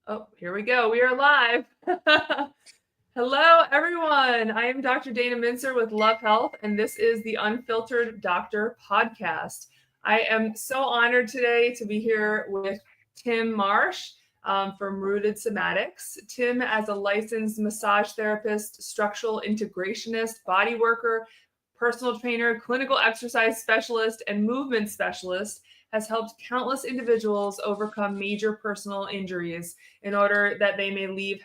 Oh, here we go. We are live. Hello, everyone. I am Dr. Dana Mincer with Love Health, and this is the Unfiltered Doctor podcast. I am so honored today to be here with Tim Marsh from Rooted Somatics. Tim, as a licensed massage therapist, structural integrationist, body worker, personal trainer, clinical exercise specialist, and movement specialist, has helped countless individuals overcome major personal injuries in order that they may lead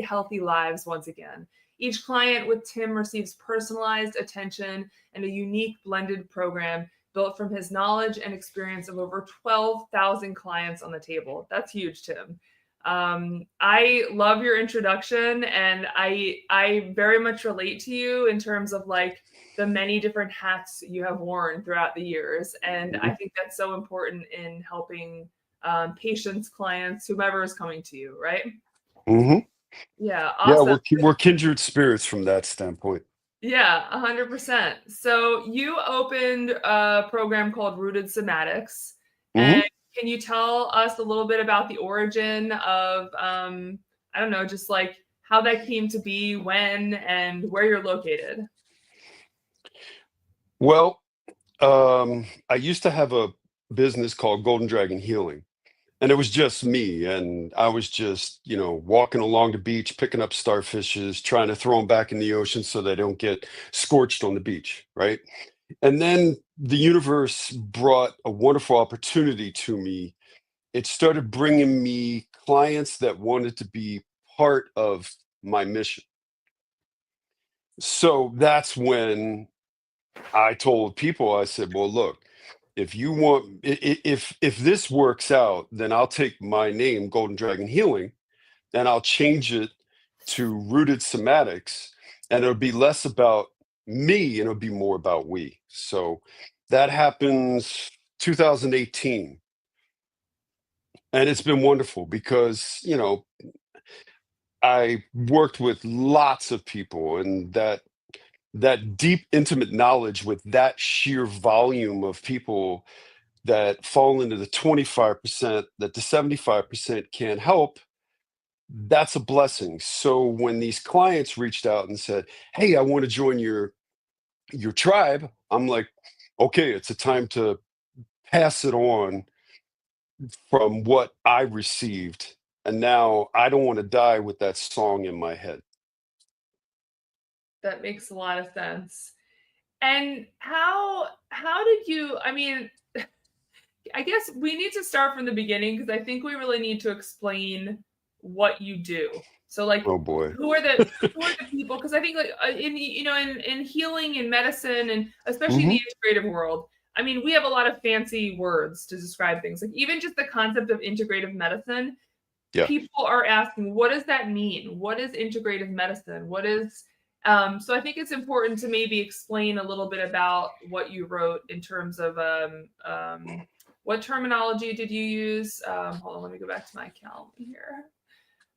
healthy lives once again. Each client with Tim receives personalized attention and a unique blended program built from his knowledge and experience of over 12,000 clients on the table. That's huge, Tim. I love your introduction, and I very much relate to you in terms of like the many different hats you have worn throughout the years. And I think that's so important in helping patients, clients, whomever is coming to you, right? Mm-hmm. Yeah, Yeah, awesome. we're kindred spirits from that standpoint. Yeah, 100%. So you opened a program called Rooted Somatics. And Hmm. can you tell us a little bit about the origin of, I don't know, just like how that came to be, when, and where you're located? Well, I used to have a business called Golden Dragon Healing, and it was just me, and I was just, walking along the beach, picking up starfishes, trying to throw them back in the ocean so they don't get scorched on the beach, right? And then the universe brought a wonderful opportunity to me. It started bringing me clients that wanted to be part of my mission. So that's when I told people, I said, well, look, if you want, if this works out, then I'll take my name, Golden Dragon Healing, and I'll change it to Rooted Somatics, and it'll be less about me and it'll be more about we. So that happens 2018. And it's been wonderful because, I worked with lots of people, and that deep intimate knowledge with that sheer volume of people that fall into the 25% that the 75% can't help, that's a blessing. So when these clients reached out and said, hey, I want to join your tribe, I'm like, okay, it's a time to pass it on from what I received, and now I don't want to die with that song in my head. That makes a lot of sense. And how did you, I mean, I guess we need to start from the beginning because I think we really need to explain what you do. So like Oh boy. who are the people, because I think like in in healing and medicine, and especially in Hmm. the integrative world, I mean, we have a lot of fancy words to describe things. Like even just the concept of integrative medicine, Yeah. people are asking, what does that mean? What is integrative medicine? What is so I think it's important to maybe explain a little bit about what you wrote in terms of what terminology did you use? Hold on, let me go back to my account here.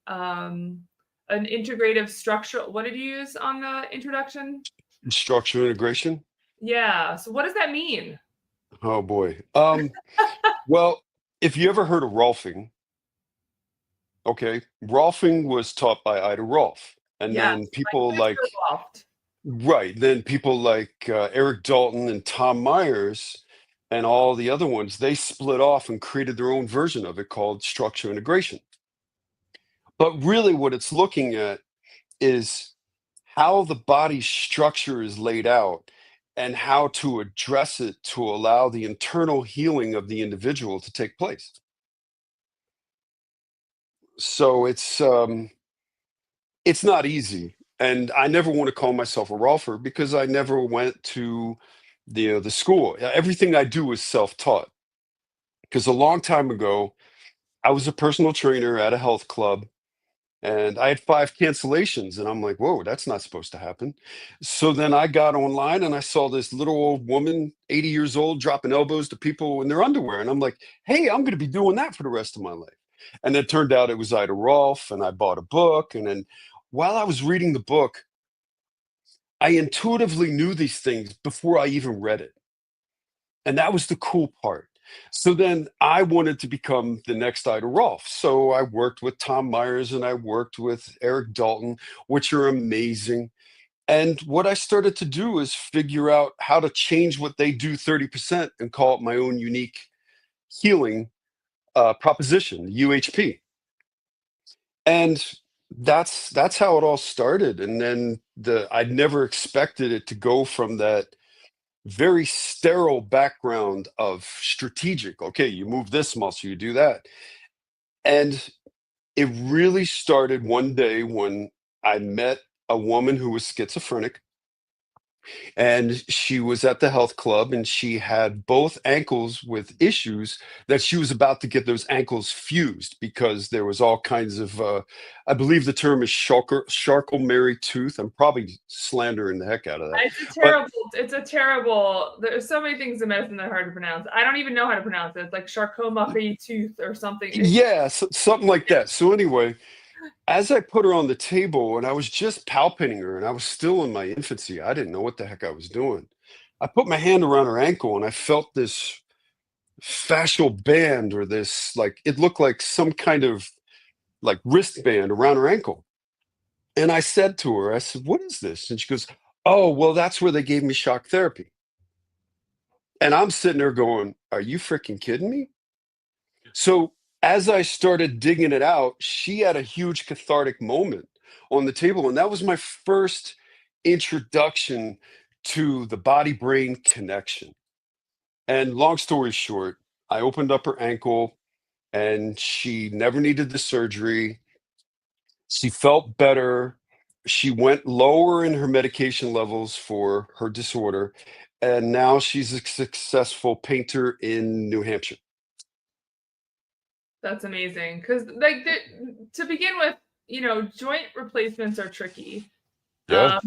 Um, an integrative structural. What did you use on the introduction? Structural integration. Yeah. So what does that mean? Oh boy. Well, if you ever heard of Rolfing, okay, Rolfing was taught by Ida Rolf. And Yes, then my people sister like, walked. right, then people like Eric Dalton and Tom Myers and all the other ones, they split off and created their own version of it called structural integration. But really, what it's looking at is how the body structure is laid out and how to address it to allow the internal healing of the individual to take place. So it's not easy, and I never want to call myself a rolfer because I never went to the school. Everything I do is self-taught. Because a long time ago, I was a personal trainer at a health club, and I had 5 cancellations, and I'm like, whoa, that's not supposed to happen. So then I got online and I saw this little old woman, 80 years old, dropping elbows to people in their underwear, and I'm like, hey, I'm going to be doing that for the rest of my life. And it turned out it was Ida Rolf, and I bought a book, and then while I was reading the book, I intuitively knew these things before I even read it. And that was the cool part. So then I wanted to become the next Ida Rolf. So I worked with Tom Myers and I worked with Eric Dalton, which are amazing. And what I started to do is figure out how to change what they do 30% and call it my own unique healing proposition, UHP. And that's how it all started. And then I'd never expected it to go from that very sterile background of strategic. Okay, you move this muscle, you do that. And it really started one day when I met a woman who was schizophrenic, and she was at the health club and she had both ankles with issues that she was about to get those ankles fused because there was all kinds of I believe the term is Charcot-Marie tooth. I'm probably slandering the heck out of that, but It's a terrible, there's so many things in medicine that are hard to pronounce. I don't even know how to pronounce it. It's like Charcot-Marie tooth or something. yeah, something like that. So anyway, as I put her on the table and I was just palpating her and I was still in my infancy, I didn't know what the heck I was doing. I put my hand around her ankle and I felt this fascial band, or this, like, it looked like some kind of like wristband around her ankle. And I said to her, I said, "What is this?" And she goes, "Oh, well, that's where they gave me shock therapy." And I'm sitting there going, "Are you freaking kidding me?" So as I started digging it out, she had a huge cathartic moment on the table. And that was my first introduction to the body brain connection. And long story short, I opened up her ankle and she never needed the surgery. She felt better. She went lower in her medication levels for her disorder. And now she's a successful painter in New Hampshire. That's amazing. Because, like, to begin with, joint replacements are tricky. Yeah.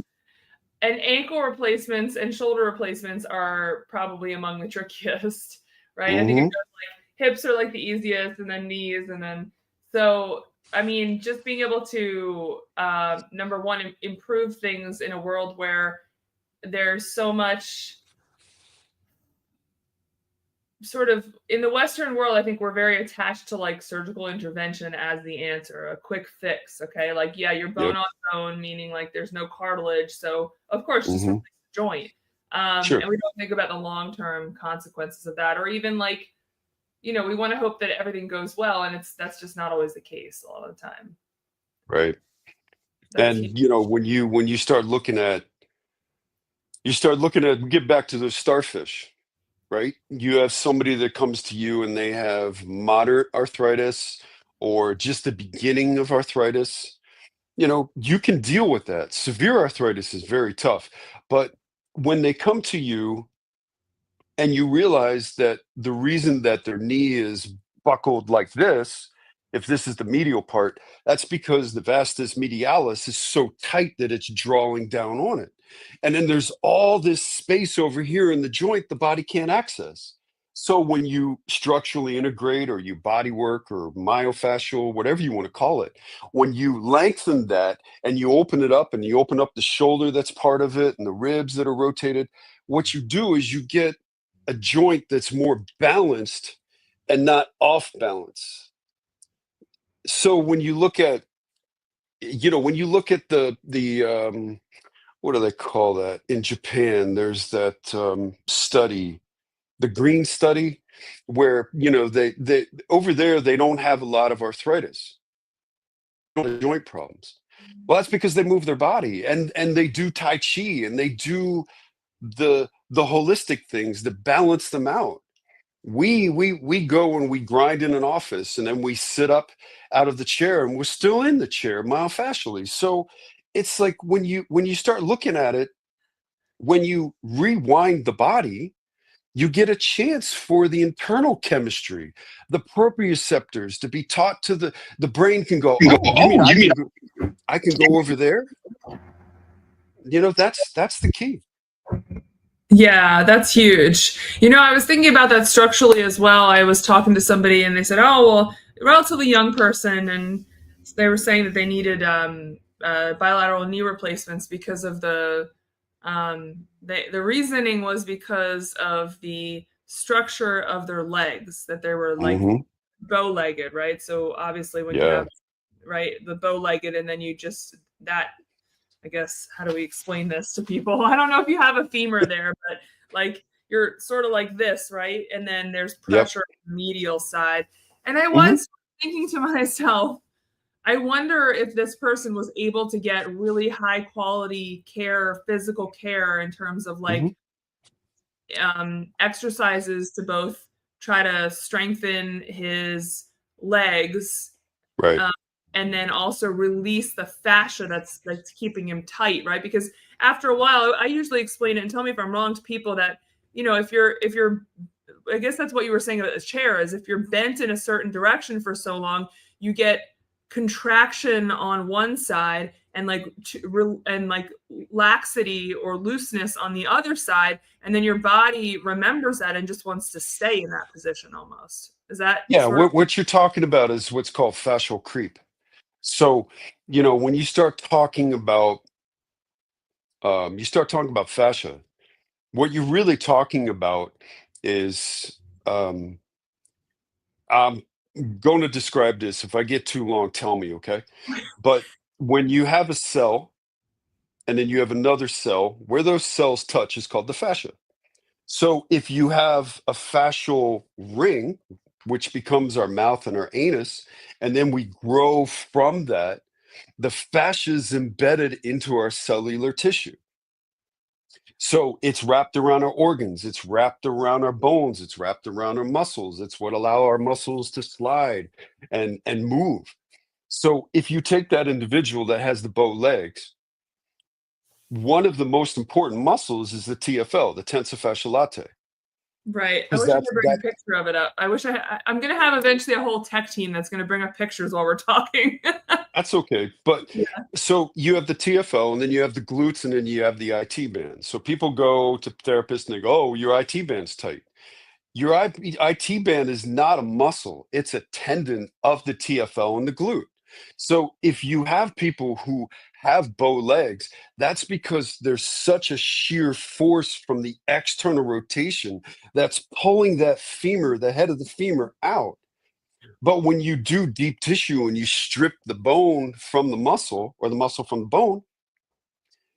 And ankle replacements and shoulder replacements are probably among the trickiest, right? I think it Hmm. goes like hips are like the easiest, and then knees, and then so I mean, just being able to number one, improve things in a world where there's so much sort of in the Western world. I think we're very attached to like surgical intervention as the answer, a quick fix. Okay, like yeah, you're bone Yep. on bone, meaning like there's no cartilage, so of course just Hmm. replace the joint. Sure. And we don't think about the long-term consequences of that, or even like we want to hope that everything goes well, and that's just not always the case a lot of the time. Right. That's huge. And when you start looking at get back to those starfish, right? You have somebody that comes to you and they have moderate arthritis or just the beginning of arthritis. You can deal with that. Severe arthritis is very tough, but when they come to you and you realize that the reason that their knee is buckled like this, if this is the medial part, that's because the vastus medialis is so tight that it's drawing down on it. And then there's all this space over here in the joint the body can't access. So when you structurally integrate or you body work or myofascial, whatever you want to call it, when you lengthen that and you open it up and you open up the shoulder that's part of it and the ribs that are rotated, what you do is you get a joint that's more balanced and not off balance. So when you look at the what do they call that in Japan? There's that study, the green study, where they over there they don't have a lot of arthritis, joint problems. Well, that's because they move their body and they do tai chi and they do the holistic things that balance them out. We go and we grind in an office and then we sit up out of the chair and we're still in the chair myofascially. So it's like when you start looking at it, when you rewind the body, you get a chance for the internal chemistry, the proprioceptors to be taught to the brain can go, oh, you mean I can go over there? That's the key. Yeah, that's huge. I was thinking about that structurally as well. I was talking to somebody and they said, "Oh, well, a relatively young person," and they were saying that they needed bilateral knee replacements because of the reasoning was because of the structure of their legs, that they were like Hmm. bow-legged, right? So obviously when you Yeah. have, right, the bow-legged, and then you just that, I guess, how do we explain this to people? I don't know if you have a femur there, but like you're sort of like this, right? And then there's Yep. pressure on the medial side. And I Hmm. was thinking to myself, I wonder if this person was able to get really high quality care, physical care, in terms of Hmm. like exercises to both try to strengthen his legs, Right. um, and then also release the fascia that's keeping him tight, right? Because after a while, I usually explain it, and tell me if I'm wrong, to people that, if you're I guess that's what you were saying about the chair, is if you're bent in a certain direction for so long, you get contraction on one side and like laxity or looseness on the other side, and then your body remembers that and just wants to stay in that position almost. Is that Yeah. sort of What you're talking about is what's called fascial creep. So, when you start talking about fascia, what you're really talking about is, I'm going to describe this. If I get too long, tell me, okay? But when you have a cell and then you have another cell, where those cells touch is called the fascia. So if you have a fascial ring, which becomes our mouth and our anus, and then we grow from that, the fascia is embedded into our cellular tissue. So it's wrapped around our organs, it's wrapped around our bones, it's wrapped around our muscles. It's what allow our muscles to slide and move. So if you take that individual that has the bow legs, one of the most important muscles is the TFL, the tensor fasciae latae, right? I because wish I that's could bring a picture of it up. I'm going to have eventually a whole tech team that's going to bring up pictures while we're talking. that's okay. But Yeah. so you have the TFL, and then you have the glutes, and then you have the IT band. So people go to therapists and they go, "Oh, your IT band's tight." Your IT band is not a muscle, it's a tendon of the TFL and the glute. So if you have people who have bow legs, that's because there's such a sheer force from the external rotation that's pulling that femur, the head of the femur, out. But when you do deep tissue and you strip the bone from the muscle or the muscle from the bone,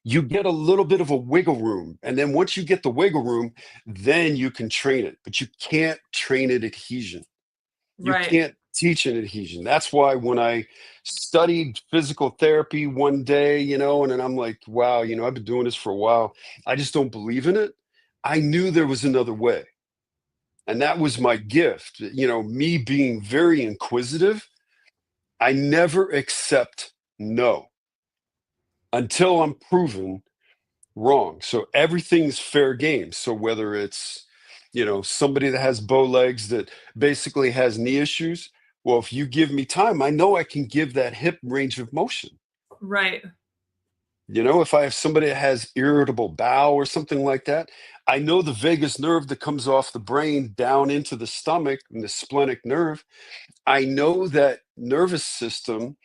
you get a little bit of a wiggle room. And then once you get the wiggle room, then you can train it. But you can't train it adhesion. You Right. can't teach an adhesion. That's why when I studied physical therapy one day, and then I'm like, wow, I've been doing this for a while. I just don't believe in it. I knew there was another way. And that was my gift. Me being very inquisitive, I never accept no until I'm proven wrong. So everything's fair game. So whether it's, somebody that has bow legs that basically has knee issues, well, if you give me time, I know I can give that hip range of motion. Right. If I have somebody that has irritable bowel or something like that, I know the vagus nerve that comes off the brain down into the stomach and the splenic nerve. I know that nervous system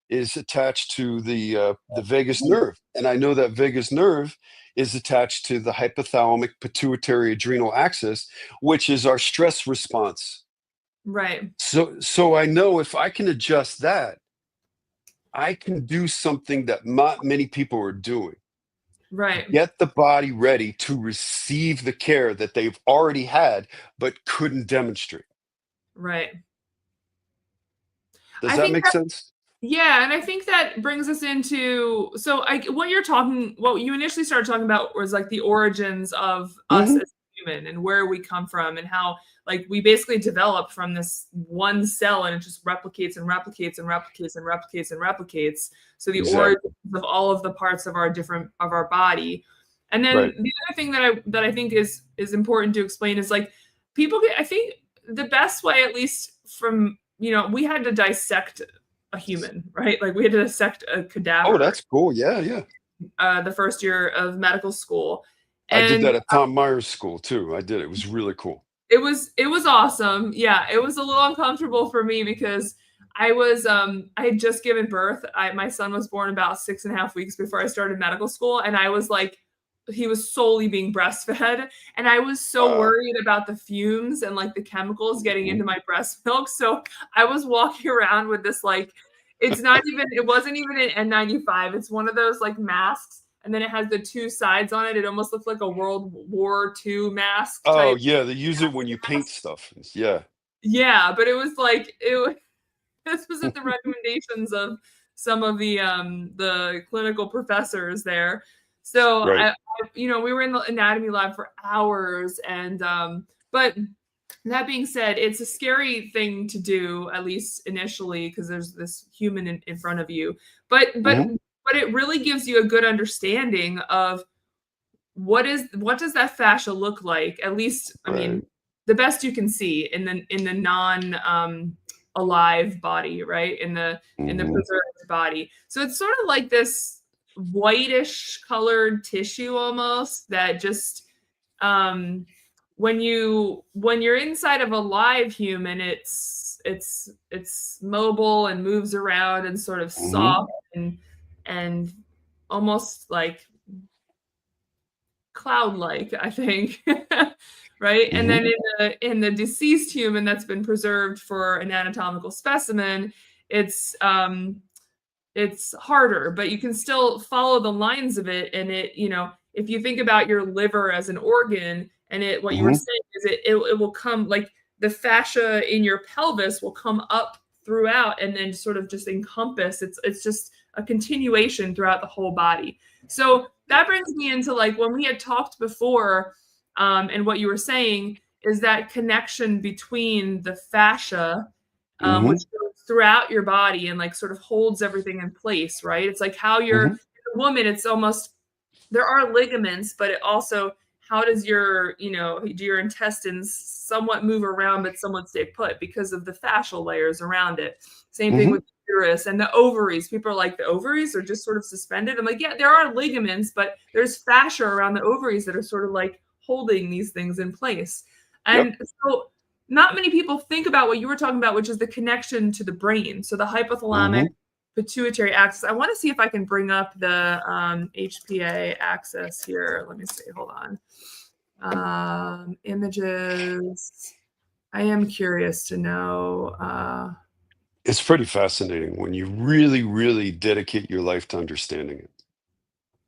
is attached to the vagus nerve, and I know that vagus nerve is attached to the hypothalamic pituitary adrenal axis, which is our stress response. Right. So I know if I can adjust that, I can do something that not many people are doing. Right. Get the body ready to receive the care that they've already had but couldn't demonstrate. Right. Does I that think make sense? Yeah, and I think that brings us into, what you initially started talking about was like the origins of us Hmm. as human and where we come from, and how like we basically develop from this one cell, and it just replicates and replicates and replicates and replicates and replicates. So the Exactly. origins of all of the parts of our body. And then Right. the other thing that I think is important to explain is like people get, I think the best way, at least from, we had to dissect a human, right? Like we had to dissect a Oh, cadaver that's cool. Yeah, yeah. the first year of medical school. I did And that at Tom Myers School too. I did. It was really cool. it was awesome. Yeah, it was a little uncomfortable for me because I had just given birth. My son was born about 6.5 weeks before I started medical school, and I was like he was solely being breastfed, and I was so Wow. worried about the fumes and like the chemicals getting into my breast milk. So I was walking around with this like, it wasn't even an N95. It's one of those like masks, and then it has the two sides on it. It almost looks like a World War II mask Oh type yeah, they use it when you paint mask. stuff. Yeah. Yeah, but it was like this was at the recommendations of some of the clinical professors there. So Right. we were in the anatomy lab for hours, and but that being said, it's a scary thing to do, at least initially, because there's this human in front of you. But Hmm. but it really gives you a good understanding of what does that fascia look like? At least, I Right. mean, the best you can see in the non alive body, right? In the Hmm. preserved body. So it's sort of like this whitish colored tissue almost that just um when you're inside of a live human, it's mobile and moves around and sort of Hmm. soft and almost like cloud-like, I think. Right? And Hmm. then in the deceased human that's been preserved for an anatomical specimen, it's it's harder, but you can still follow the lines of it. And if you think about your liver as an organ, and what you were Hmm. saying is it will come like the fascia in your pelvis will come up throughout and then sort of just encompass. It's just a continuation throughout the whole body. So that brings me into like when we had talked before, and what you were saying is that connection between the fascia, Hmm. which goes throughout your body and like sort of holds everything in place, right? It's like how you're Hmm. a woman, it's almost there are ligaments, but it also how does do your intestines somewhat move around but somewhat stay put because of the fascial layers around it. Same thing Hmm. with the uterus and the ovaries. People are like, the ovaries are just sort of suspended. I'm like, yeah, there are ligaments, but there's fascia around the ovaries that are sort of like holding these things in place. Yep. And so not many people think about what you were talking about, which is the connection to the brain. So the hypothalamic Hmm. pituitary axis. I want to see if I can bring up the HPA axis here. Let me see. Hold on. Images. I am curious to know. It's pretty fascinating when you really, really dedicate your life to understanding it.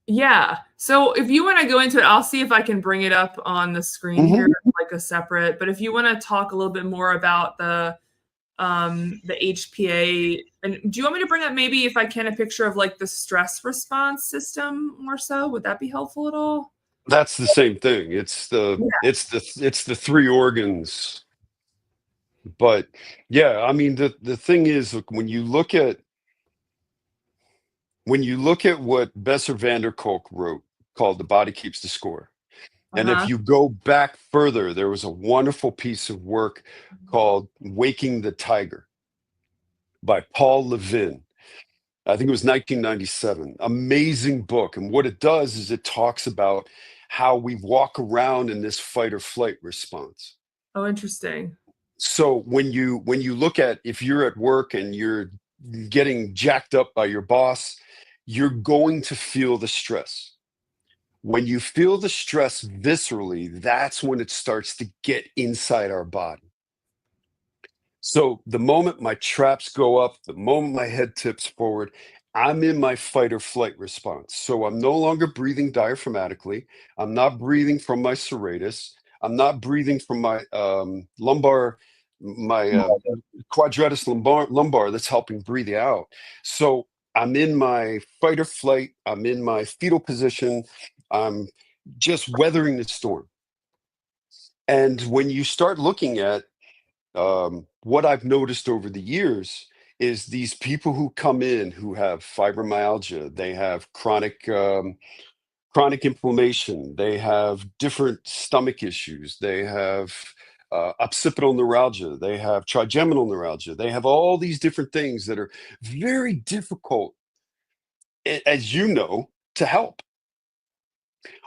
Yeah. So if you want to go into it, I'll see if I can bring it up on the screen here, Hmm. like a separate. But if you want to talk a little bit more about the HPA, and do you want me to bring up maybe if I can a picture of like the stress response system more so? Would that be helpful at all? That's the same thing. Yeah. It's the three organs. But yeah, I mean the thing is, look, when you look at what Besser van der Kolk wrote called "The Body Keeps the Score," and if Uh-huh. you go back further, there was a wonderful piece of work called "Waking the Tiger" by Paul Levin. I think it was 1997. Amazing book. And what it does is it talks about how we walk around in this fight or flight response. Oh, interesting. So when you look at if you're at work and you're getting jacked up by your boss, you're going to feel the stress. When you feel the stress viscerally, that's when it starts to get inside our body. So the moment my traps go up, the moment my head tips forward, I'm in my fight or flight response. So I'm no longer breathing diaphragmatically. I'm not breathing from my serratus. I'm not breathing from my lumbar, my quadratus lumbar that's helping breathe out. So I'm in my fight or flight. I'm in my fetal position. I'm just weathering the storm. And when you start looking at what I've noticed over the years is these people who come in who have fibromyalgia, they have chronic inflammation, they have different stomach issues, they have occipital neuralgia, they have trigeminal neuralgia, they have all these different things that are very difficult, as you know, to help.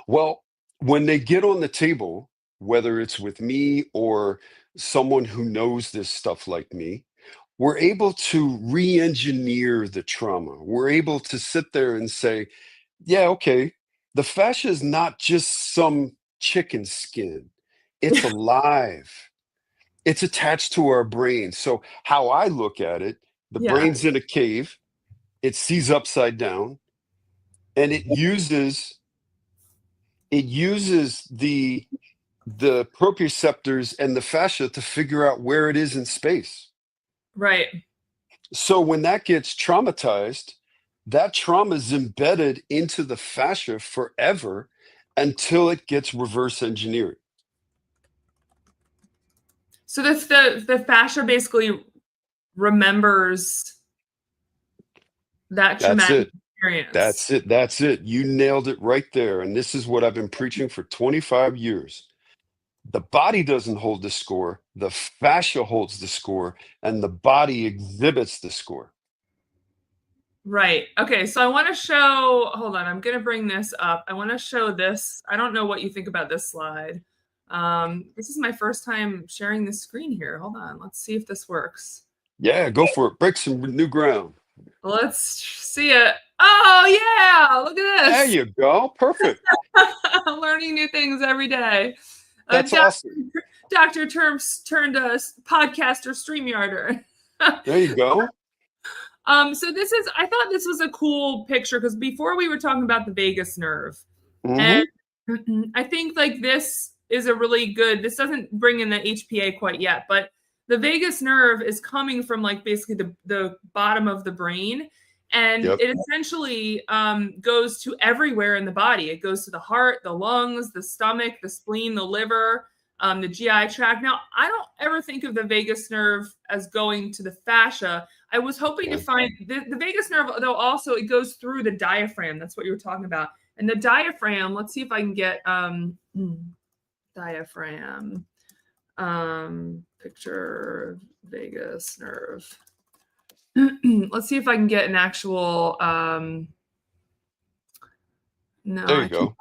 Well, when they get on the table, whether it's with me or someone who knows this stuff like me, we're able to re-engineer the trauma. We're able to sit there and say, yeah, okay, The fascia is not just some chicken skin. It's alive. It's attached to our brain. So how I look at it, the Yeah. brain's in a cave, it sees upside down, and it uses the proprioceptors and the fascia to figure out where it is in space. Right. So when that gets traumatized, that trauma is embedded into the fascia forever until it gets reverse engineered. So the fascia basically remembers that That's traumatic it. experience. That's it. That's it. You nailed it right there. And this is what I've been preaching for 25 years. The body doesn't hold the score, the fascia holds the score, and the body exhibits the score. Right. Okay. So I want to show, hold on, I'm going to bring this up. I want to show this. I don't know what you think about this slide. This is my first time sharing this screen here. Hold on. Let's see if this works. Yeah, go for it. Break some new ground. Let's see it. Oh, yeah. Look at There this. you go. Perfect. Learning new things every day. That's awesome. Dr. Terms turned a podcaster StreamYarder. There you go. So I thought this was a cool picture because before we were talking about the vagus nerve. Mm-hmm. And I think like this is a really good, this doesn't bring in the HPA quite yet, but the vagus nerve is coming from like basically the bottom of the brain. And Yep. it essentially goes to everywhere in the body. It goes to the heart, the lungs, the stomach, the spleen, the liver, the GI tract. Now, I don't ever think of the vagus nerve as going to the fascia. I was hoping to find the vagus nerve, though, also it goes through the diaphragm. That's what you were talking about. And the diaphragm, let's see if I can get diaphragm picture vagus nerve. Let's see if I can get an actual no, There I you can't. go.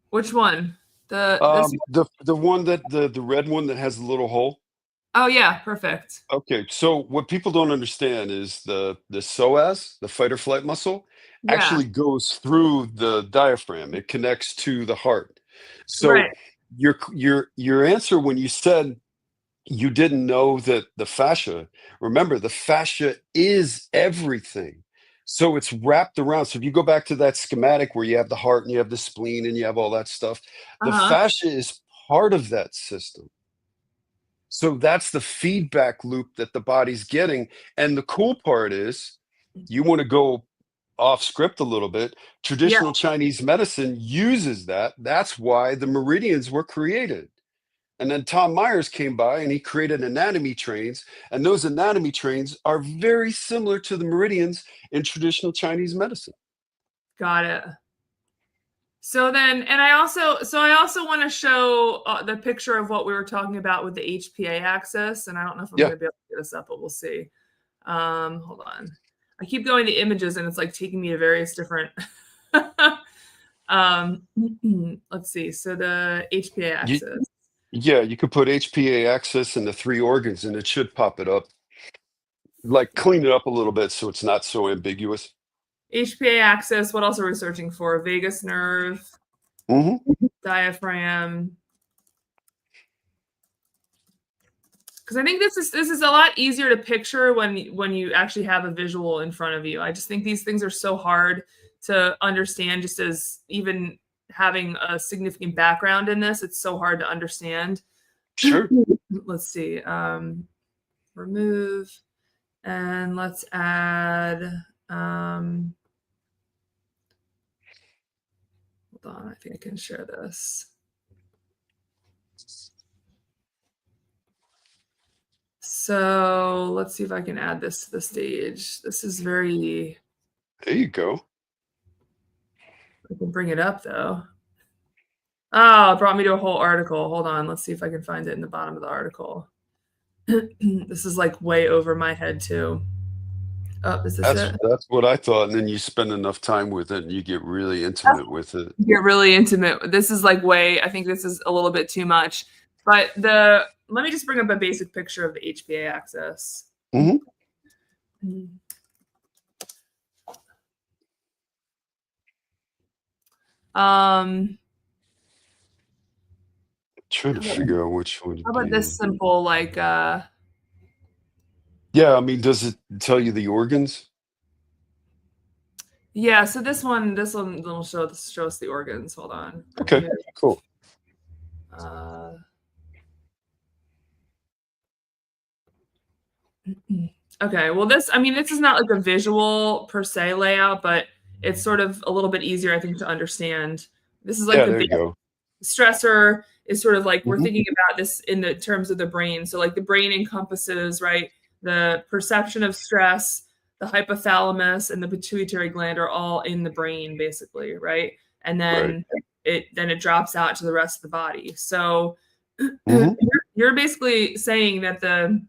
Which one? This The one that the red one that has the little hole. Oh yeah, perfect. Okay, so what people don't understand is the psoas, the fight or flight muscle, Yeah, actually goes through the diaphragm. It connects to the heart. So right. your answer when you said you didn't know that the fascia, remember the fascia is everything. So it's wrapped around. So if you go back to that schematic where you have the heart and you have the spleen and you have all that stuff, the Uh-huh. fascia is part of that system. So that's the feedback loop that the body's getting. And the cool part is, you want to go off script a little bit. Yeah, Traditional Chinese medicine uses that. That's why the meridians were created. And then Tom Myers came by and he created anatomy trains. And those anatomy trains are very similar to the meridians in traditional Chinese medicine. got it. So then, and I also want to show the picture of what we were talking about with the HPA axis. And I don't know if I'm Yeah, going to be able to get this up, but we'll see. Hold on. I keep going to images and it's like taking me to various different. um, let's see. So the HPA you, axis. yeah, you could put HPA axis in the three organs and it should pop it up. Like clean it up a little bit so it's not so ambiguous. HPA axis. What else are we searching for? Vagus nerve, Mm-hmm. diaphragm. Because I think this is a lot easier to picture when you actually have a visual in front of you. I just think these things are so hard to understand. Just as even having a significant background in this, it's so hard to understand. Sure. Let's see. Remove, and let's add. Hold on, I think I can share this. So let's see if I can add this to the stage. This is very. There you go. I can bring it up though. Oh, it brought me to a whole article. Hold on. Let's see if I can find it in the bottom of the article. This is like way over my head too. Oh, is this it? That's what I thought. And then you spend enough time with it and you get really intimate with it. Get really intimate. This is like I think this is a little bit too much. But let me just bring up a basic picture of the HPA axis. Mm-hmm. Um, Trying to how about, figure out which would how about this be. simple, like, Yeah, I mean, does it tell you the organs? yeah, so this one will show us the organs. Hold on. Okay, cool. Uh, okay, well, this is not like a visual per se layout, but it's sort of a little bit easier, I think, to understand. This is like Yeah, the there big you go. stressor is sort of like we're Hmm. thinking about this in the terms of the brain. So like the brain encompasses, right, the perception of stress, the hypothalamus and the pituitary gland are all in the brain basically, right? And Right. then it drops out to the rest of the body. So Hmm. you're basically saying that the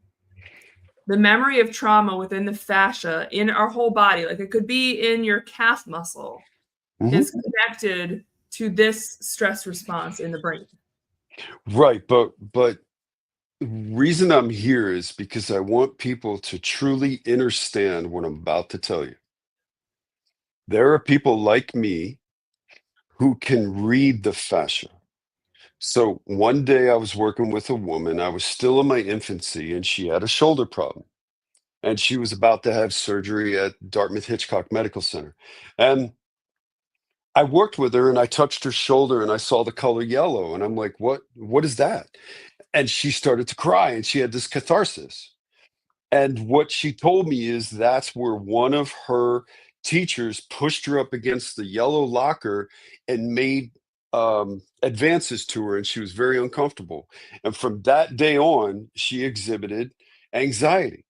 memory of trauma within the fascia in our whole body, like it could be in your calf muscle, Hmm. is connected to this stress response in the brain. Right, but reason I'm here is because I want people to truly understand what I'm about to tell you. There are people like me who can read the fascia. So one day I was working with a woman. I was still in my infancy, and she had a shoulder problem. And she was about to have surgery at Dartmouth Hitchcock Medical Center. And I worked with her and I touched her shoulder and I saw the color yellow. And I'm like, what is that? And she started to cry and she had this catharsis. And what she told me is that's where one of her teachers pushed her up against the yellow locker and made advances to her, and she was very uncomfortable. And from that day on, she exhibited anxiety.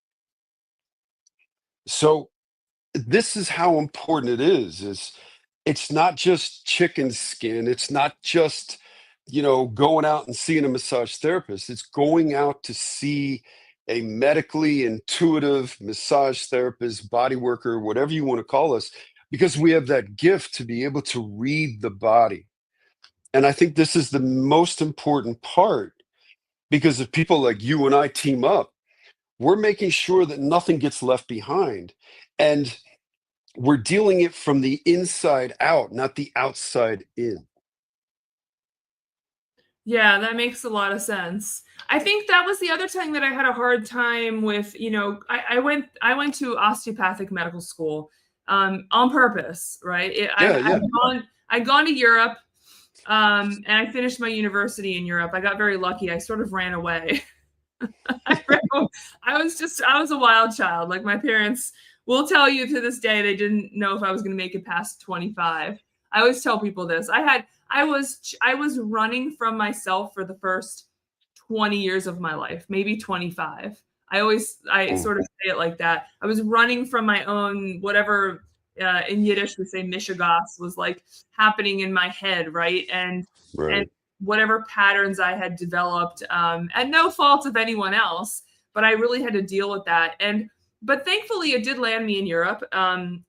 So this is how important it is it's not just chicken skin, it's not just going out and seeing a massage therapist, it's going out to see a medically intuitive massage therapist, body worker, whatever you want to call us, because we have that gift to be able to read the body. And I think this is the most important part, because if people like you and I team up, we're making sure that nothing gets left behind. And we're dealing it from the inside out, not the outside in. Yeah, that makes a lot of sense. I think that was the other thing that I had a hard time with. I went to osteopathic medical school on purpose, right? Yeah, yeah, I'd gone to Europe, and I finished my university in Europe. I got very lucky. I sort of ran away. I was a wild child. Like my parents will tell you to this day, they didn't know if I was going to make it past 25. I always tell people this. I was running from myself for the first 20 years of my life, maybe 25. I mm, sort of say it like that. I was running from my own whatever, in Yiddish we say mishigas, was like happening in my head, right? And right. whatever patterns I had developed, at no fault of anyone else, but I really had to deal with that. But thankfully, it did land me in Europe, and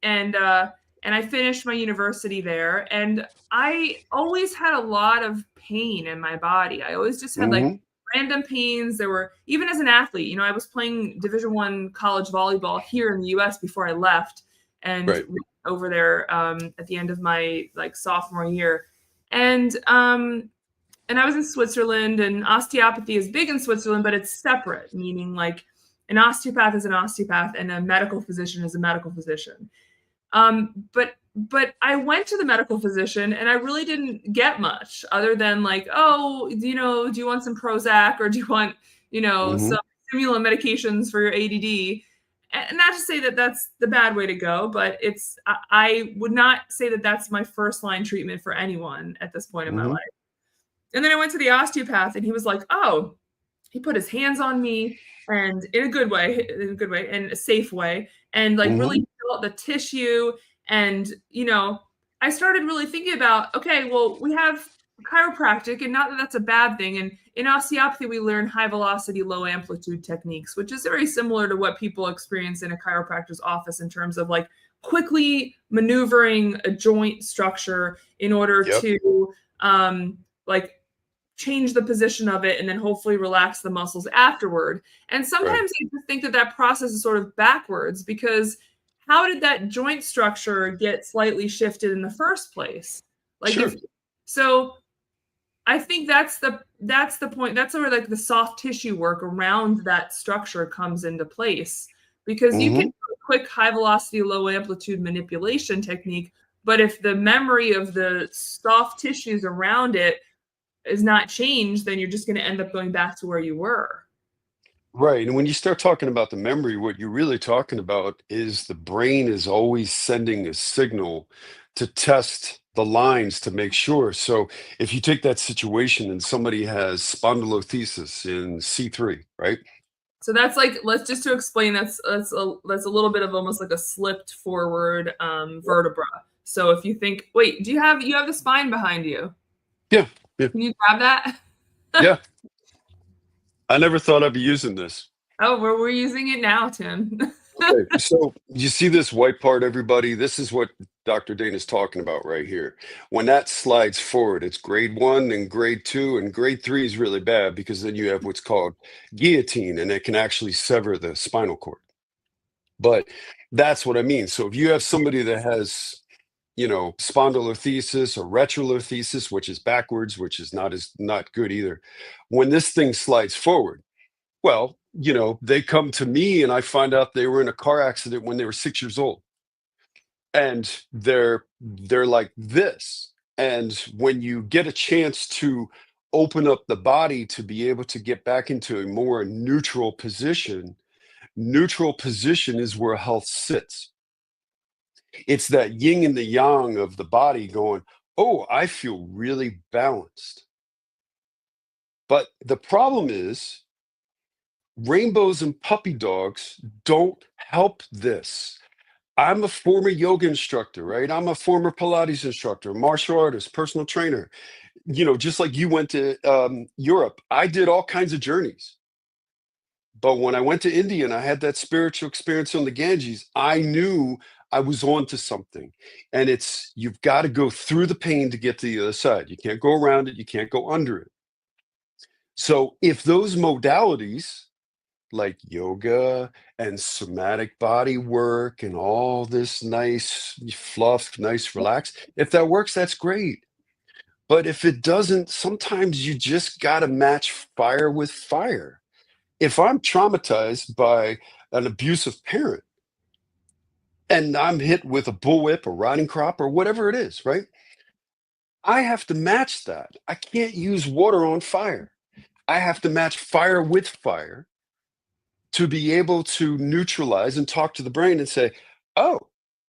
I finished my university there. And I always had a lot of pain in my body. I always just had like Hmm. random pains. There were, even as an athlete, I was playing Division I college volleyball here in the U.S. before I left and Right. over there, at the end of my like sophomore year. And I was in Switzerland, and osteopathy is big in Switzerland, but it's separate, meaning like an osteopath is an osteopath and a medical physician is a medical physician. But I went to the medical physician and I really didn't get much other than like, oh, do you want some Prozac, or do you want, Hmm. some stimulant medications for your ADD? And not to say that that's the bad way to go, but I would not say that that's my first line treatment for anyone at this point in my Hmm. life. And then I went to the osteopath and he was like, oh, he put his hands on me, and in a good way, and a safe way, and like Hmm. really felt the tissue. And I started really thinking about, okay, well, we have chiropractic, and not that that's a bad thing. And in osteopathy, we learn high velocity, low amplitude techniques, which is very similar to what people experience in a chiropractor's office in terms of like quickly maneuvering a joint structure in order Yep. to like change the position of it and then hopefully relax the muscles afterward. And Right. sometimes I just think that that process is sort of backwards, because how did that joint structure get slightly shifted in the first place? Like if Sure. so I think that's the point. That's where like the soft tissue work around that structure comes into place, because you can Hmm. do a quick high velocity, low amplitude manipulation technique, but if the memory of the soft tissues around it is not changed, then you're just going to end up going back to where you were. Right. And when you start talking about the memory, what you're really talking about is the brain is always sending a signal to test the lines to make sure. So if you take that situation and somebody has spondylolisthesis in C3, right? So that's like, let's just to explain, that's a little bit of almost like a slipped forward vertebra. So if you think, wait, you have the spine behind you? Yeah. Yeah. Can you grab that? Yeah. I never thought I'd be using this. Oh, we're using it now, Tim. Okay, so you see this white part, everybody? This is what Dr. Dana's talking about right here. When that slides forward, it's grade 1 and grade 2, and grade 3 is really bad because then you have what's called guillotine, and it can actually sever the spinal cord. But that's what I mean. So if you have somebody that has, spondylolisthesis or retrolisthesis, which is backwards, which is not good either. When this thing slides forward, well, they come to me and I find out they were in a car accident when they were 6 years old. And they're like this. And when you get a chance to open up the body to be able to get back into a more neutral position is where health sits. It's that yin and the yang of the body going, oh, I feel really balanced. But the problem is rainbows and puppy dogs don't help this. I'm a former yoga instructor, right? I'm a former Pilates instructor, martial artist, personal trainer. Just like you went to Europe, I did all kinds of journeys. But when I went to India and I had that spiritual experience on the Ganges, I knew I was on to something. And you've got to go through the pain to get to the other side. You can't go around it, you can't go under it. So if those modalities like yoga and somatic body work and all this nice fluff, nice relax. If that works, that's great. But if it doesn't, sometimes you just got to match fire with fire. If I'm traumatized by an abusive parent and I'm hit with a bullwhip, a riding crop, or whatever it is, right? I have to match that. I can't use water on fire. I have to match fire with fire to be able to neutralize and talk to the brain and say, oh,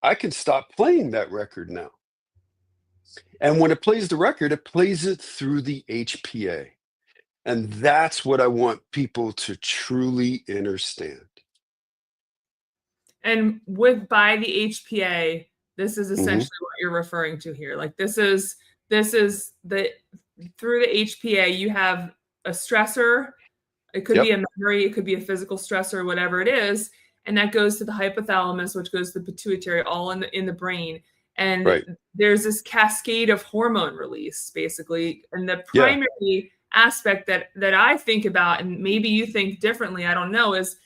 I can stop playing that record now. And when it plays the record, it plays it through the HPA. And that's what I want people to truly understand. And by the HPA, this is Hmm. essentially what you're referring to here. Like this is the through the HPA, you have a stressor. It could be Yep. a memory, it could be a physical stressor, whatever it is, and that goes to the hypothalamus, which goes to the pituitary, all in the brain. And Right. there's this cascade of hormone release, basically. And the Yeah. primary aspect that I think about, and maybe you think differently, I don't know, is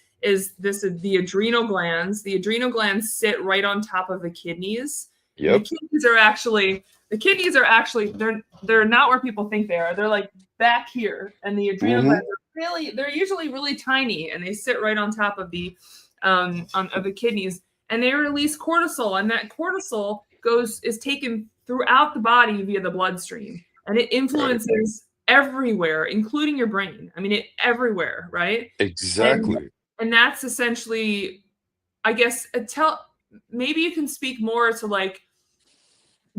this the adrenal glands. The adrenal glands sit right on top of the kidneys. And Yep. the kidneys are actually they're not where people think they are. They're like back here, and the adrenal Hmm. glands they're usually really tiny, and they sit right on top of the of the kidneys, and they release cortisol, and that cortisol is taken throughout the body via the bloodstream, and it Right. influences everywhere, including your brain. I mean, everywhere, right? And Exactly. that's essentially, I guess, tell maybe you can speak more to like,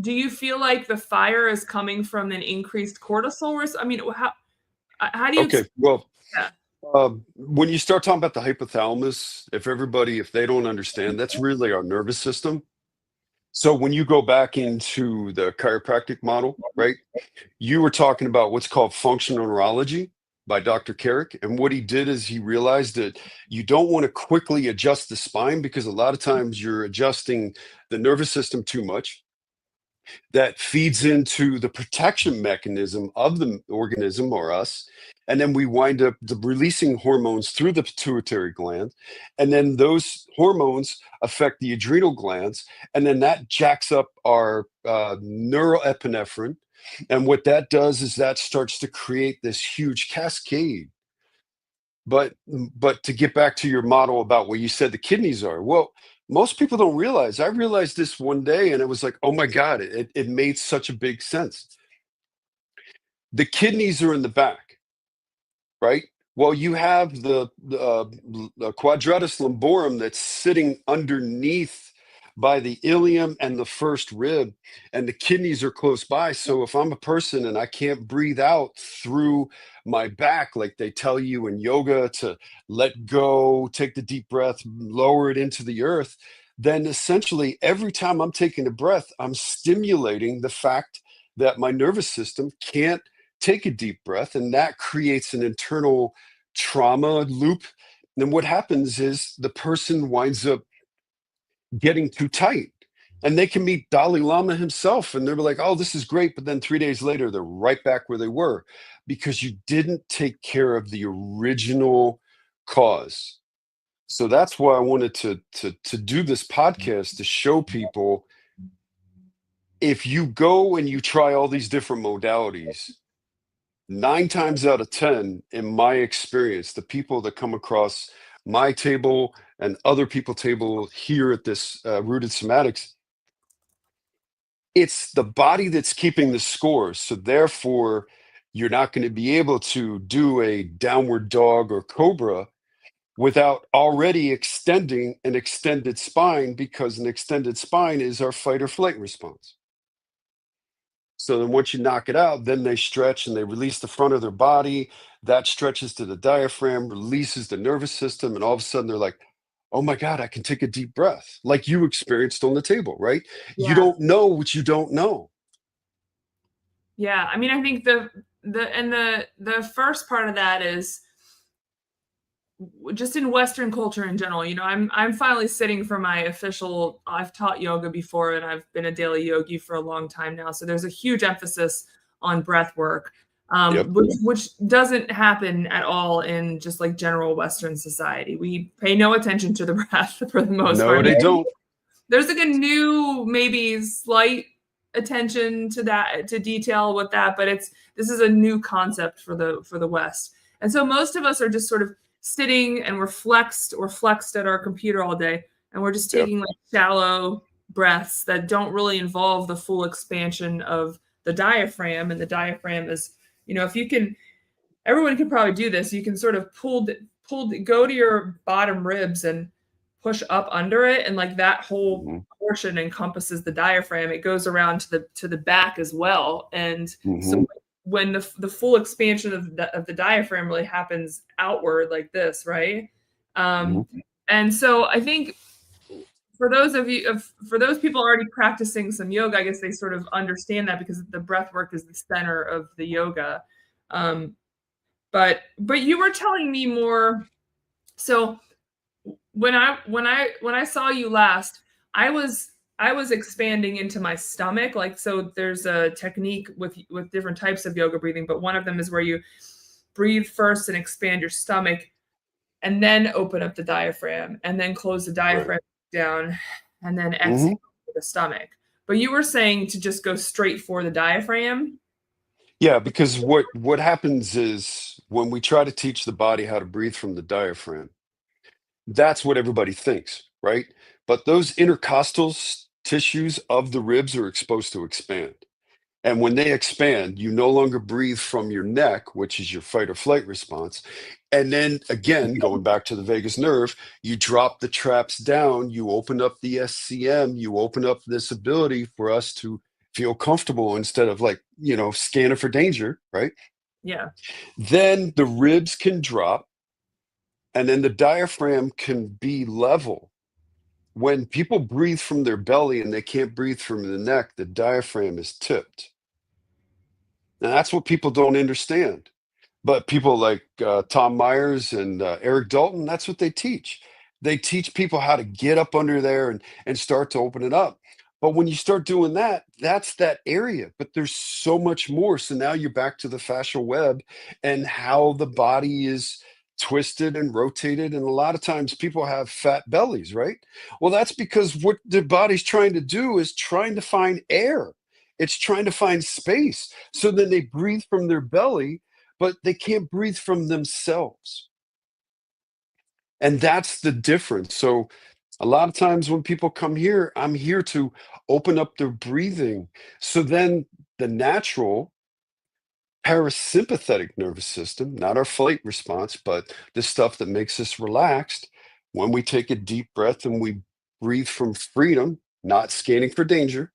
do you feel like the fire is coming from an increased cortisol? I mean, how do you Okay. explain Well, that? when you start talking about the hypothalamus, if they don't understand, that's really our nervous system. So when you go back into the chiropractic model, right, you were talking about what's called functional neurology by Dr. Carrick. And what he did is he realized that you don't want to quickly adjust the spine because a lot of times you're adjusting the nervous system too much. That feeds into the protection mechanism of the organism or us. and then we wind up releasing hormones through the pituitary gland, and then those hormones affect the adrenal glands, and then that jacks up our neuroepinephrine. And what that does is that starts to create this huge cascade. But to get back to your model about what you said the kidneys are, well, most people don't realize. I realized this one day, and it was like, oh my God, it made such a big sense. The kidneys are in the back, right? Well, you have the quadratus lumborum that's sitting underneath by the ilium and the first rib, and the kidneys are close by. So if I'm a person and I can't breathe out through my back, like they tell you in yoga to let go, take the deep breath, lower it into the earth, then essentially every time I'm taking a breath, I'm stimulating the fact that my nervous system can't take a deep breath, and that creates an internal trauma loop. And then what happens is the person winds up getting too tight. And they can meet Dalai Lama himself, and they're like, oh, this is great. But then 3 days later, they're right back where they were because you didn't take care of the original cause. So that's why I wanted to do this podcast, to show people, if you go and you try all these different modalities, 9 times out of 10, in my experience, the people that come across my table and other people table here at this Rooted Somatics, it's the body that's keeping the score. So therefore, you're not going to be able to do a downward dog or cobra without already extending an extended spine, because an extended spine is our fight or flight response. So then once you knock it out, then they stretch and they release the front of their body. That stretches to the diaphragm, releases the nervous system, and all of a sudden they're like, oh my God, I can take a deep breath, like you experienced on the table, right? You Yeah. don't know what you don't know. Yeah. I mean, I think the first part of that is just in Western culture in general. I'm finally sitting for my official. I've taught yoga before, and I've been a daily yogi for a long time now. So there's a huge emphasis on breath work, Yep. which doesn't happen at all in just like general Western society. We pay no attention to the breath for the most No, part. they don't. There's like a new, maybe slight attention to that, to detail with that, but this is a new concept for the West. And so most of us are just sort of sitting, and we're flexed at our computer all day, and we're just Yep. taking like shallow breaths that don't really involve the full expansion of the diaphragm. And the diaphragm is, if you can, everyone can probably do this. You can sort of go to your bottom ribs and push up under it, and like that whole portion encompasses the diaphragm. It goes around to the back as well, and so when the full expansion of the diaphragm really happens outward like this, right? And so I think for those people already practicing some yoga, I guess they sort of understand that, because the breath work is the center of the yoga. But you were telling me more. So when I saw you last, I was expanding into my stomach. Like, so there's a technique with different types of yoga breathing, but one of them is where you breathe first and expand your stomach, and then open up the diaphragm, and then close the diaphragm down, and then exhale to the stomach. But you were saying to just go straight for the diaphragm. Yeah, because what happens is when we try to teach the body how to breathe from the diaphragm, that's what everybody thinks, right? But those intercostal tissues of the ribs are supposed to expand. And when they expand, you no longer breathe from your neck, which is your fight or flight response. And then again, going back to the vagus nerve, you drop the traps down, you open up the SCM, you open up this ability for us to feel comfortable instead of like, scanning for danger, right? Yeah. Then the ribs can drop, and then the diaphragm can be level. When people breathe from their belly and they can't breathe from the neck, the diaphragm is tipped. And that's what people don't understand. But people like Tom Myers and Eric Dalton, that's what they teach. They teach people how to get up under there and start to open it up. But when you start doing that, that's that area. But there's so much more. So now you're back to the fascial web and how the body is twisted and rotated. And a lot of times people have fat bellies, right? Well, that's because what their body's trying to do is trying to find air. It's trying to find space. So then they breathe from their belly, but they can't breathe from themselves. And that's the difference. So a lot of times when people come here, I'm here to open up their breathing. So then the natural parasympathetic nervous system, not our flight response, but the stuff that makes us relaxed, when we take a deep breath and we breathe from freedom, not scanning for danger,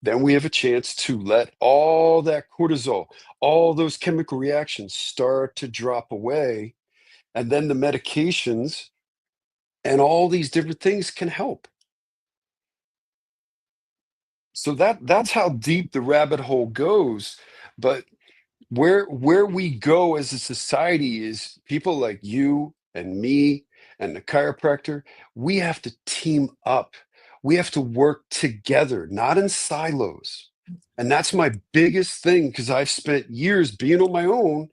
then we have a chance to let all that cortisol, all those chemical reactions start to drop away. And then the medications and all these different things can help. So that's how deep the rabbit hole goes. But where we go as a society is people like you and me and the chiropractor. We have to team up. We have to work together, not in silos. And that's my biggest thing, because I've spent years being on my own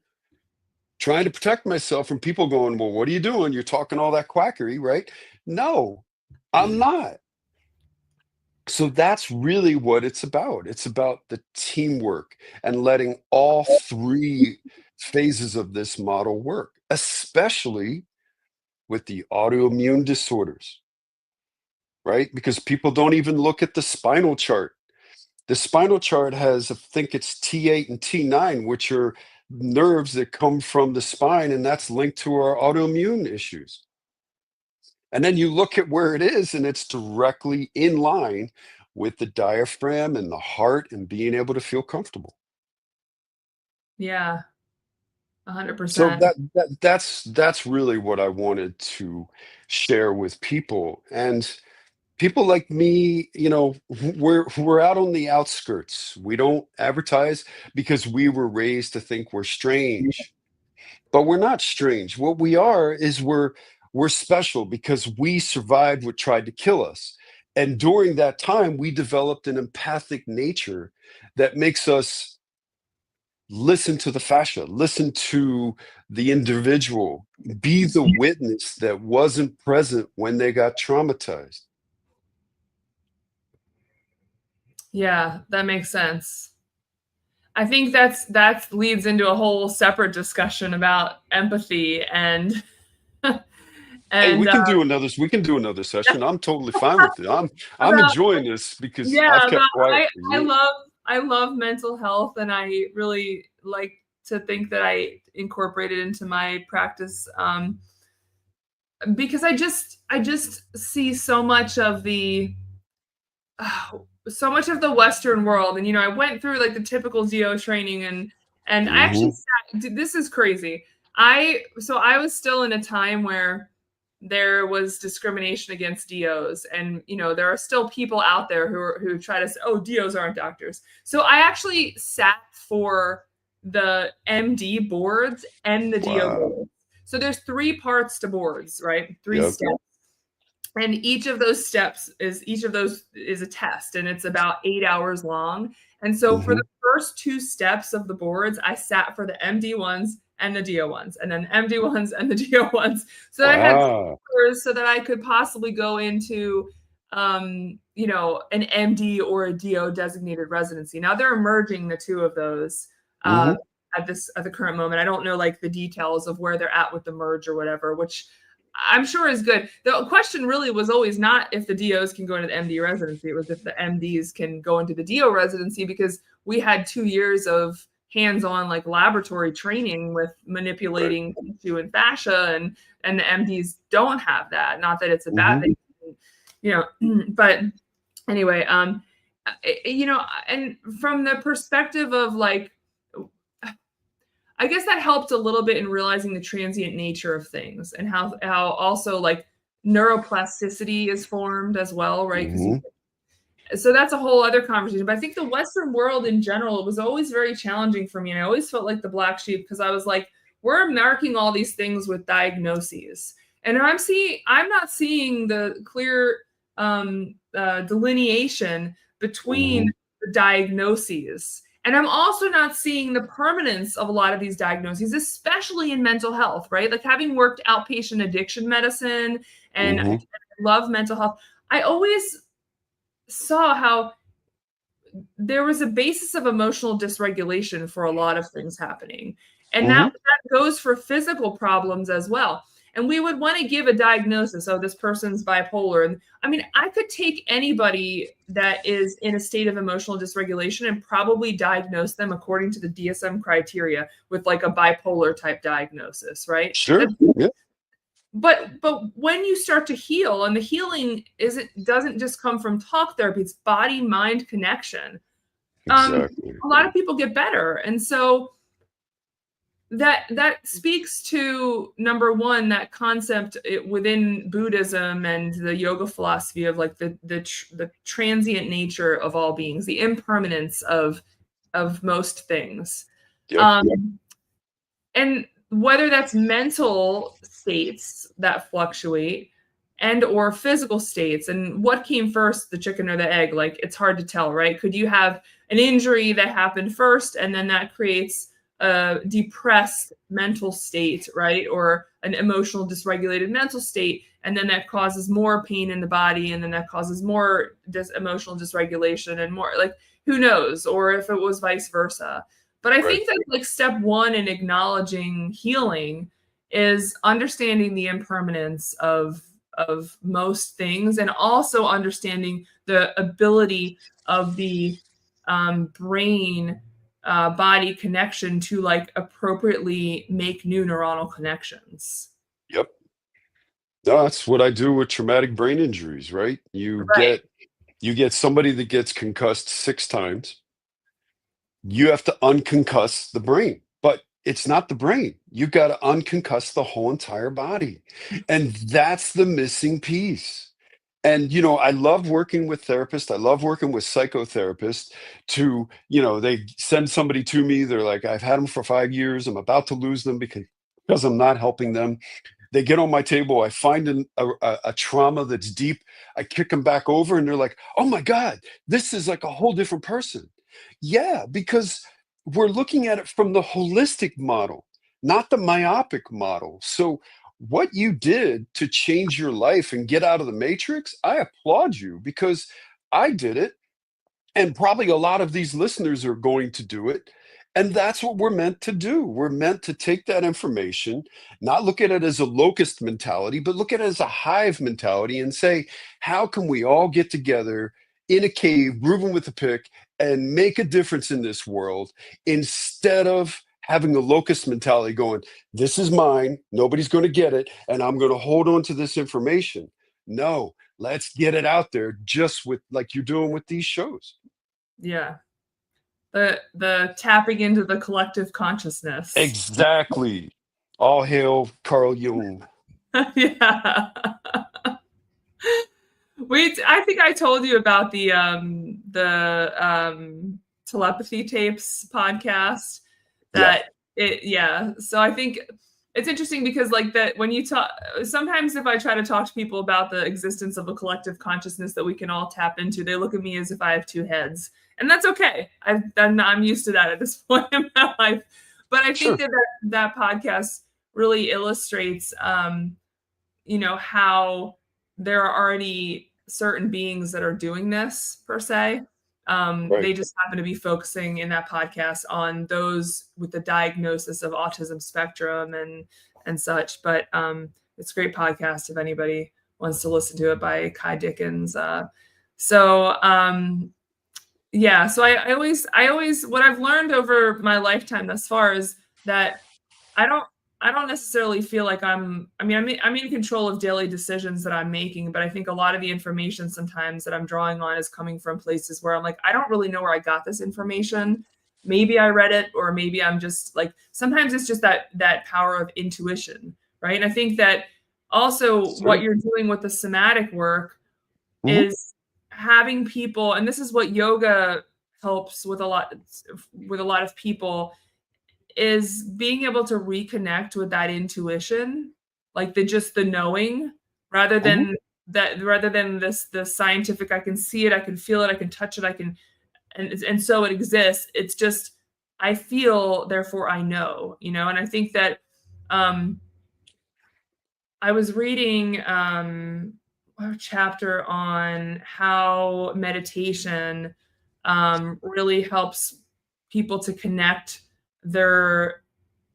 trying to protect myself from people going, well, what are you doing? You're talking all that quackery, right? No, I'm not. So that's really what it's about. It's about the teamwork and letting all three phases of this model work, especially with the autoimmune disorders, right? Because people don't even look at the spinal chart. The spinal chart has, I think it's T8 and T9, which are nerves that come from the spine, and that's linked to our autoimmune issues. And then you look at where it is, and it's directly in line with the diaphragm and the heart and being able to feel comfortable. Yeah, So 100%. that's really what I wanted to share with people. And people like me, we're out on the outskirts. We don't advertise because we were raised to think we're strange. But we're not strange. What we are is we're special because we survived what tried to kill us. And during that time, we developed an empathic nature that makes us listen to the fascia, listen to the individual, be the witness that wasn't present when they got traumatized. Yeah, that makes sense. I think that leads into a whole separate discussion about empathy and Hey, and we can do another session. I'm totally fine with it. I'm about enjoying this because yeah, I've about kept quiet I for I years. love I love mental health, and I really like to think that I incorporate it into my practice, because I just see so much of the Western world, and I went through like the typical DO training, and I actually Hmm. this is crazy. I was still in a time where there was discrimination against DOs, and there are still people out there who try to say, oh, DOs aren't doctors. So I actually sat for the MD boards and the DO Wow. boards. So there's three parts to boards, right? Three Yep. steps. And each of those is a test, and it's about 8 hours long. And so for Hmm. the first two steps of the boards, I sat for the MD ones and the DO ones, and then MD ones and the DO ones. So that I had Wow. scores so that I could possibly go into an MD or a DO designated residency. Now they're merging the two of those uh, Hmm. at the current moment. I don't know like the details of where they're at with the merge or whatever, which I'm sure is good. The question really was always not if the DOs can go into the MD residency. It was if the MDs can go into the DO residency, because we had 2 years of hands-on like laboratory training with Right. manipulating tissue and fascia, and the MDs don't have that. Not that it's a bad Hmm. thing, but anyway, and from the perspective of like, I guess that helped a little bit in realizing the transient nature of things, and how also like neuroplasticity is formed as well, right? Because Hmm. so that's a whole other conversation. But I think the Western world in general was always very challenging for me, and I always felt like the black sheep, because I was like, we're marking all these things with diagnoses, and I'm not seeing the clear delineation between Hmm. the diagnoses. And I'm also not seeing the permanence of a lot of these diagnoses, especially in mental health, right? Like having worked outpatient addiction medicine and I Hmm. love mental health, I always saw how there was a basis of emotional dysregulation for a lot of things happening. And Hmm. that goes for physical problems as well. And we would want to give a diagnosis. Oh, this person's bipolar. And I mean, I could take anybody that is in a state of emotional dysregulation and probably diagnose them according to the DSM criteria with like a bipolar type diagnosis, right? Sure. Yeah. But when you start to heal, and the healing doesn't just come from talk therapy, it's body mind connection. Exactly. A lot of people get better. And so that speaks to number one, that concept within Buddhism and the yoga philosophy of like the transient nature of all beings, the impermanence of most things. Yep. Um, and whether that's mental states that fluctuate and or physical states, and what came first, the chicken or the egg, like it's hard to tell, right? Could you have an injury that happened first and then that creates a depressed mental state, right? Or an emotional dysregulated mental state, and then that causes more pain in the body, and then that causes more emotional dysregulation and more, like, who knows? Or if it was vice versa. But I Right. think that like step one in acknowledging healing is understanding the impermanence of most things, and also understanding the ability of the brain body connection to like appropriately make new neuronal connections. Yep. No, that's what I do with traumatic brain injuries, right? Right. You get somebody that gets concussed 6 times. You have to unconcuss the brain, but it's not the brain. You got to unconcuss the whole entire body. And that's the missing piece. And, I love working with therapists. I love working with psychotherapists they send somebody to me. They're like, I've had them for 5 years. I'm about to lose them because I'm not helping them. They get on my table. I find a trauma that's deep. I kick them back over, and they're like, "Oh my God, this is like a whole different person." Yeah, because we're looking at it from the holistic model, not the myopic model. So, what you did to change your life and get out of the matrix, I applaud you because I did it. And probably a lot of these listeners are going to do it. And that's what we're meant to do. We're meant to take that information, not look at it as a locust mentality, but look at it as a hive mentality and say, how can we all get together in a cave, moving with a pick, and make a difference in this world instead of having a locust mentality going, this is mine, nobody's going to get it, and I'm going to hold on to this information. No, let's get it out there just with like you're doing with these shows. Yeah. The tapping into the collective consciousness. Exactly. All hail Carl Jung. Yeah. I think I told you about the telepathy tapes podcast Yeah. that it yeah. So I think it's interesting because like that when you talk, sometimes if I try to talk to people about the existence of a collective consciousness that we can all tap into, they look at me as if I have two heads. And that's okay. I'm used to that at this point in my life. But I think Sure. that podcast really illustrates how there are already certain beings that are doing this per se. Right. They just happen to be focusing in that podcast on those with the diagnosis of autism spectrum and such. But it's a great podcast if anybody wants to listen to it, by Kai Dickens. So I always what I've learned over my lifetime thus far is that I don't I don't necessarily feel like I'm in control of daily decisions that I'm making, but I think a lot of the information sometimes that I'm drawing on is coming from places where I'm like, I don't really know where I got this information. Maybe I read it, or maybe I'm just like, sometimes it's just that power of intuition, right? And I think that also what Sure. you're doing with the somatic work Hmm. is having people, and this is what yoga helps with a lot of people, is being able to reconnect with that intuition, like the knowing, rather Hmm. than that rather than the scientific, I can see it, I can feel it, I can touch it, I can, and so it exists. It's just I feel, therefore I know, and I think that um I was reading a chapter on how meditation really helps people to connect their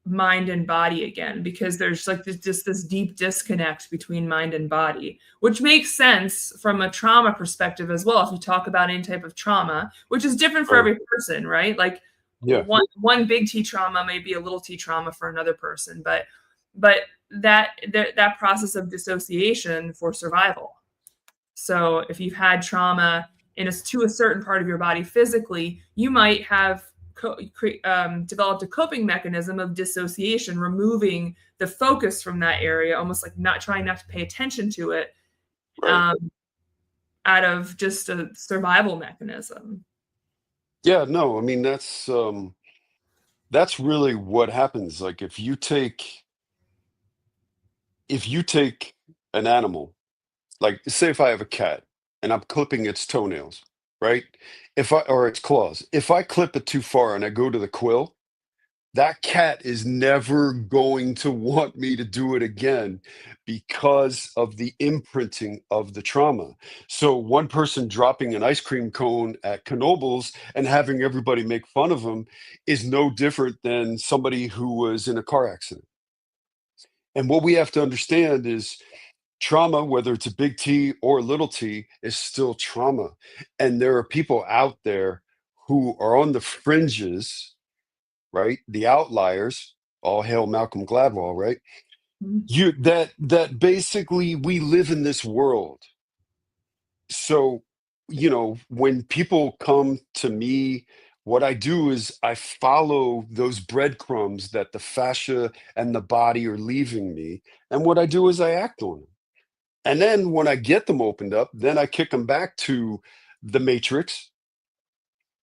mind and body again, because there's like just this deep disconnect between mind and body, which makes sense from a trauma perspective as well. If you talk about any type of trauma, which is different for Right. every person, right? Like Yeah. one big T trauma may be a little T trauma for another person, but that process of dissociation for survival. So if you've had trauma to a certain part of your body physically, you might have developed a coping mechanism of dissociation, removing the focus from that area, almost like not to pay attention to it, Right. out of just a survival mechanism. Yeah. No, I mean, that's really what happens. Like if you take an animal, like say if I have a cat and I'm clipping its toenails, right? Or its claws, if I clip it too far and I go to the quill, that cat is never going to want me to do it again because of the imprinting of the trauma. So one person dropping an ice cream cone at Knoebels and having everybody make fun of him is no different than somebody who was in a car accident. And what we have to understand is trauma, whether it's a big T or a little t, is still trauma. And there are people out there who are on the fringes, right? The outliers, all hail Malcolm Gladwell, right? Mhm. That basically we live in this world. So, when people come to me, what I do is I follow those breadcrumbs that the fascia and the body are leaving me. And what I do is I act on them. And then when I get them opened up, then I kick them back to the matrix.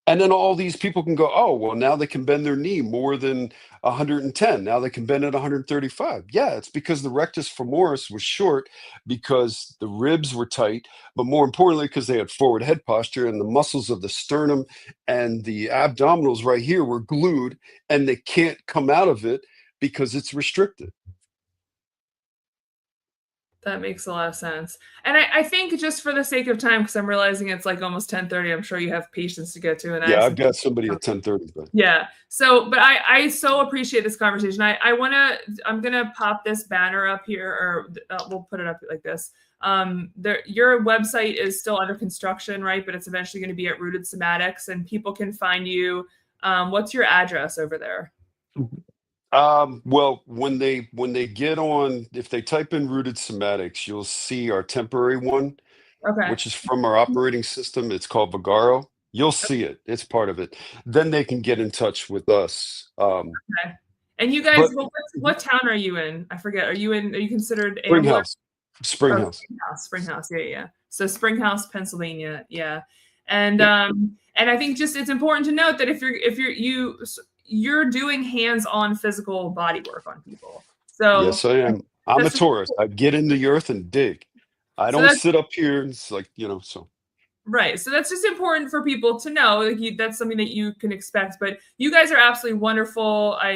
And then all these people can go, oh, well, now they can bend their knee more than 110. Now they can bend it 135. Yeah, it's because the rectus femoris was short because the ribs were tight, but more importantly, because they had forward head posture and the muscles of the sternum and the abdominals right here were glued and they can't come out of it because it's restricted. That makes a lot of sense. And I think, just for the sake of time, because I'm realizing it's like almost 10:30, I'm sure you have patients to get to, and I Yeah, have I've some. got somebody at 10:30, but Yeah. So, but I so appreciate this conversation. I'm gonna pop this banner up here, or we'll put it up like this. Your website is still under construction, right? But it's eventually going to be at Rooted Somatics, and people can find you. What's your address over there? Well, when they get on, if they type in rooted somatics, you'll see our temporary one, Okay. which is from our operating system. It's called Vigaro. You'll see it. It's part of it. Then they can get in touch with us. Okay. And you guys, But what town are you in? I forget. Are you considered Ambler? Springhouse, Springhouse. Springhouse. Yeah, yeah. So Springhouse, Pennsylvania. Yeah. And Yep. and I think just it's important to note that you're doing hands-on physical body work on people. So Yes, I am. I'm a that's tourist. I get in the earth and dig. I so don't that's sit up here and it's like, so. right. So that's just important for people to know. Like that's something that you can expect. But you guys are absolutely wonderful. I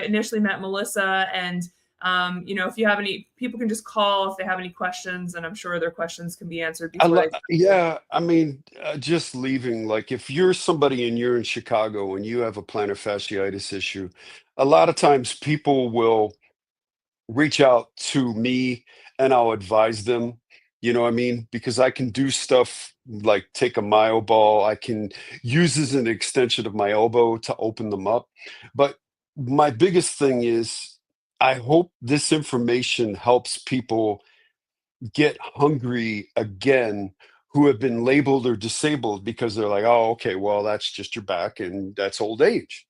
initially met Melissa, and if you have any, people can just call if they have any questions, and I'm sure their questions can be answered before they. Yeah, I mean, just leaving, like if you're somebody and you're in Chicago and you have a plantar fasciitis issue, a lot of times people will reach out to me and I'll advise them, you know what I mean? Because I can do stuff like take a myo ball, I can use as an extension of my elbow to open them up. But my biggest thing is I hope this information helps people get hungry again who have been labeled or disabled because they're like, oh, okay, well, that's just your back and that's old age.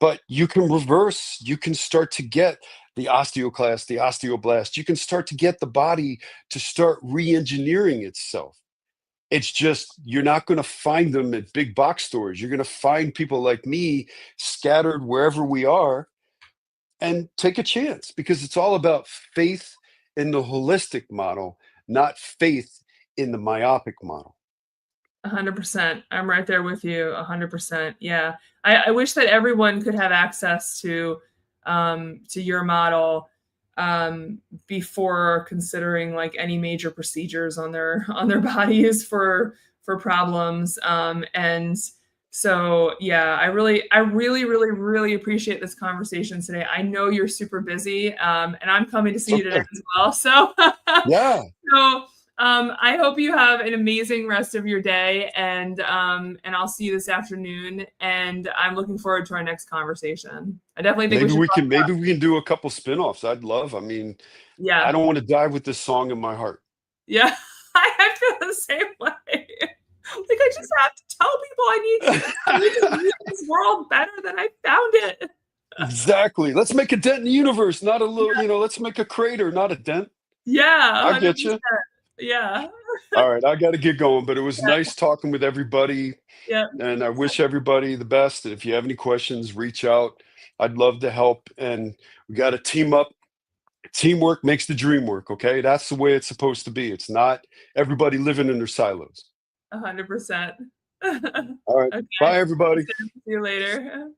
But you can reverse, you can start to get the osteoclast, the osteoblast, you can start to get the body to start re engineering itself. It's just you're not going to find them at big box stores. You're going to find people like me scattered wherever we are and take a chance because it's all about faith in the holistic model, not faith in the myopic model. 100%. I'm right there with you. 100%. Yeah. I wish that everyone could have access to your model before considering like any major procedures on their bodies for problems. And so yeah, I really appreciate this conversation today. I know you're super busy, and I'm coming to It's see you today okay. as well. So Yeah. so I hope you have an amazing rest of your day, and I'll see you this afternoon. And I'm looking forward to our next conversation. I definitely think we Maybe should we talk can about. maybe we can do a couple spin-offs. I'd love. I mean, I Yeah, don't want to die with this song in my heart. yeah. I feel the same way. Like I just have to tell people I need to leave this world better than I found it. Exactly. Let's make a dent in the universe, not a little, let's make a crater, not a dent. Yeah, I get you. 100%. Yeah, All right, I got to get going, but it was nice talking with everybody, yeah, and I wish everybody the best. And if you have any questions, reach out. I'd love to help, and we got to team up. Teamwork makes the dream work, okay? That's the way it's supposed to be. It's not everybody living in their silos. 100%. All right. Okay. Bye, everybody. See you later.